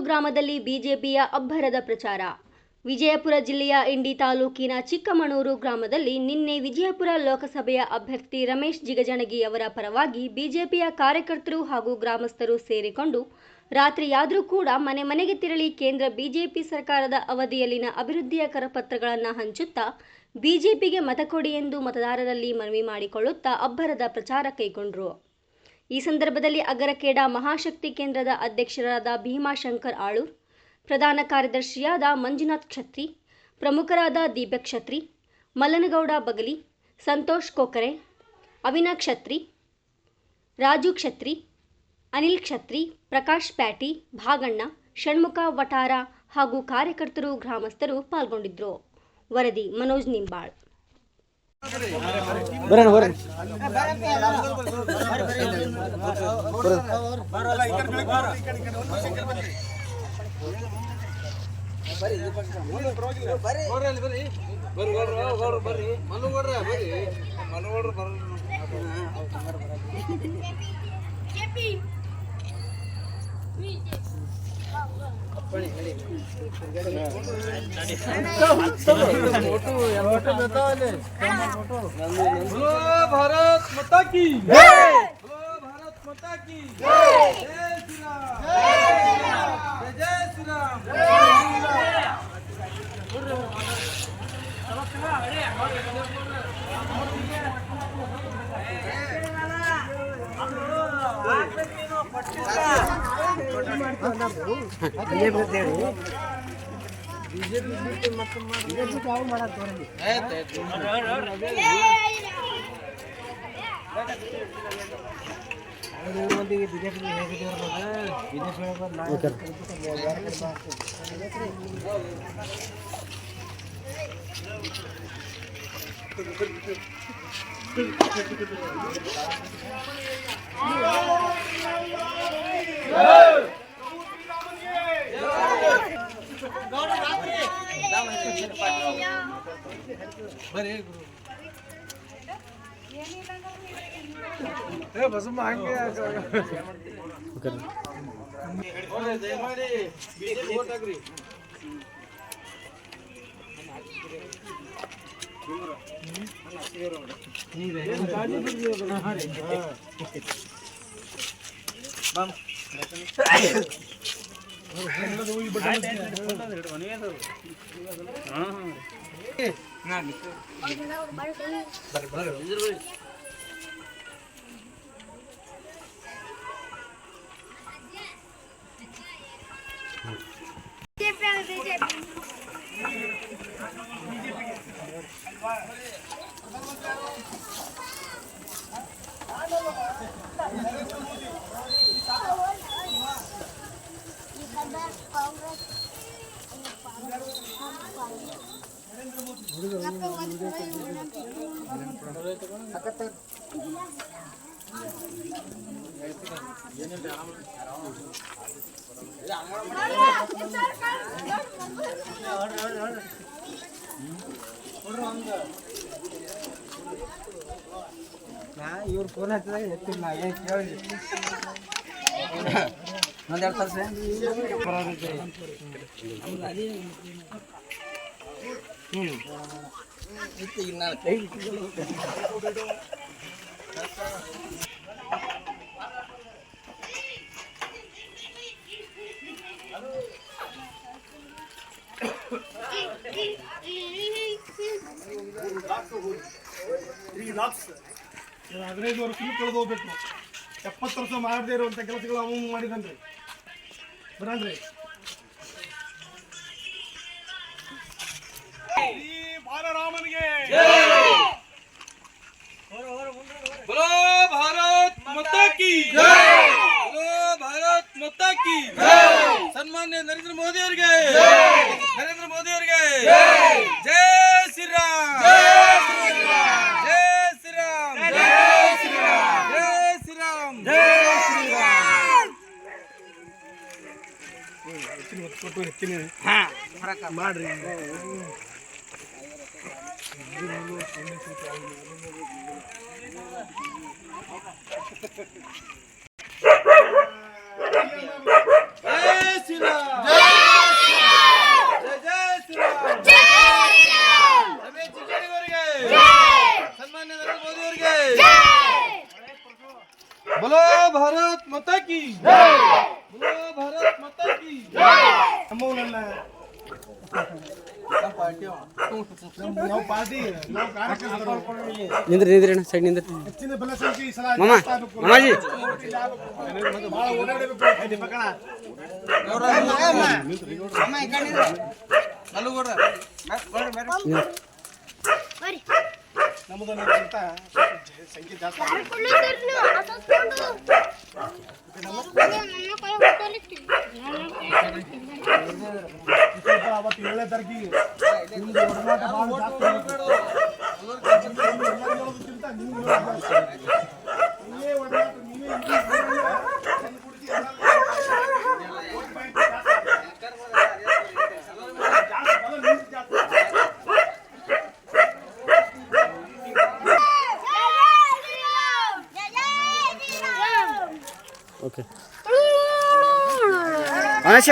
ಗ್ರಾಮದಲ್ಲಿ ಬಿಜೆಪಿಯ ಅಬ್ಬರದ ಪ್ರಚಾರ. ವಿಜಯಪುರ ಜಿಲ್ಲೆಯ ಇಂಡಿ ತಾಲೂಕಿನ ಚಿಕ್ಕಮಣೂರು ಗ್ರಾಮದಲ್ಲಿ ನಿನ್ನೆ ವಿಜಯಪುರ ಲೋಕಸಭೆಯ ಅಭ್ಯರ್ಥಿ ರಮೇಶ್ ಜಿಗಜಿಣಗಿ ಅವರ ಪರವಾಗಿ ಬಿಜೆಪಿಯ ಕಾರ್ಯಕರ್ತರು ಹಾಗೂ ಗ್ರಾಮಸ್ಥರು ಸೇರಿಕೊಂಡು ರಾತ್ರಿಯಾದರೂ ಕೂಡ ಮನೆ ಮನೆಗೆ ತೆರಳಿ ಕೇಂದ್ರ ಬಿಜೆಪಿ ಸರ್ಕಾರದ ಅವಧಿಯಲ್ಲಿನ ಅಭಿವೃದ್ಧಿಯ ಕರಪತ್ರಗಳನ್ನು ಹಂಚುತ್ತಾ ಬಿಜೆಪಿಗೆ ಮತ ಕೊಡಿ ಎಂದು ಮತದಾರರಲ್ಲಿ ಮನವಿ ಮಾಡಿಕೊಳ್ಳುತ್ತಾ ಅಬ್ಬರದ ಪ್ರಚಾರ ಕೈಗೊಂಡರು. ಈ ಸಂದರ್ಭದಲ್ಲಿ ಅಗರಖೇಡ ಮಹಾಶಕ್ತಿ ಕೇಂದ್ರದ ಅಧ್ಯಕ್ಷರಾದ ಭೀಮಾಶಂಕರ್ ಆಳೂರ್, ಪ್ರಧಾನ ಕಾರ್ಯದರ್ಶಿಯಾದ ಮಂಜುನಾಥ್ ಕ್ಷತ್ರಿ, ಪ್ರಮುಖರಾದ ದೀಪಕ್ ಕ್ಷತ್ರಿ, ಮಲ್ಲನಗೌಡ ಬಗಲಿ, ಸಂತೋಷ್ ಕೋಕರೆ, ಅವಿನಾ ಕ್ಷತ್ರಿ, ರಾಜು ಕ್ಷತ್ರಿ, ಅನಿಲ್ ಕ್ಷತ್ರಿ, ಪ್ರಕಾಶ್ ಪ್ಯಾಟಿ, ಭಾಗಣ್ಣ, ಷಣ್ಮುಖ ವಟಾರ ಹಾಗೂ ಕಾರ್ಯಕರ್ತರು ಗ್ರಾಮಸ್ಥರು ಪಾಲ್ಗೊಂಡಿದ್ದರು. ವರದಿ ಮನೋಜ್ ನಿಂಬಾಳ್. भारत माता की जय, भारत माता की जय, जय श्री राम, जय श्री राम, बस मांग ಇವ್ರು ಫೋನ್ ಹಚ್ಚಿದಾಗ ಎತ್ತಿಲ್ಲ ಏನು ಕೇಳಿ ಒಂದೆರಡು ತಾಸು ನಾನು ಕೈ $3 15 ವರ್ಷಕ್ಕೂ ಕಳೆದು ಹೋಗ್ಬೇಕು. 70 ವರ್ಷ ಮಾಡದೇ ಇರುವಂಥ ಕೆಲಸಗಳು ಅವ ಮಾಡಿದನ್ರಿ ಬರನ್ರಿ. ಬಾಲರಾಮನಿಗೆ बोलो भारत माता की जय, बोलो भारत माता की जय, सन्मान्य नरेंद्र मोदी ಅವರಿಗೆ नरेंद्र मोदी ಅವರಿಗೆ जय श्री राम, जय श्री राम, जय श्री राम, जय श्री राम, जय श्री राम. फोटो ಹೆಚ್ಚಿನ ಹಾ ಫರಕ ಮಾಡ್ರಿ. जय श्री राम, ಭಾರತ್ ಮಾತಾ ಕಿ बोलो भारत माता की ನಾವು ಪಾರ್ಟಿ ನಾವು ಕಾರ್ಯಕರ್ತರು ನಿಂದ್ರಿ ಅಣ್ಣ ಸೈಡ್ ನಿಂದ್ರಿ ಹೆಚ್ಚಿನ ಬಲಸಂಖ್ಯೆ ಈ ಸಲ ಮಾಮ ಮಾಮಾಜಿ ಭಾಳ ಓಡಾಡಬೇಕು ಇಲ್ಲಿ ಮಕ್ಕಳ ನಮ್ಮದು ನಮ್ಗಿಂತ ಸಂಖ್ಯೆ ಜಾಸ್ತಿ ಅವತ್ತು 7ನೇ ತಾರೀಕಿಗೆ ನಿಮ್ದು ಒಡನಾಟ ಭಾಳ ಜಾಸ್ತಿ ಹೇಳೋದಕ್ಕಿಂತ ನೀವು ನೀವೇ ಒಡನಾಟ ನೀವೇ ಓಕೆ ಅನಶ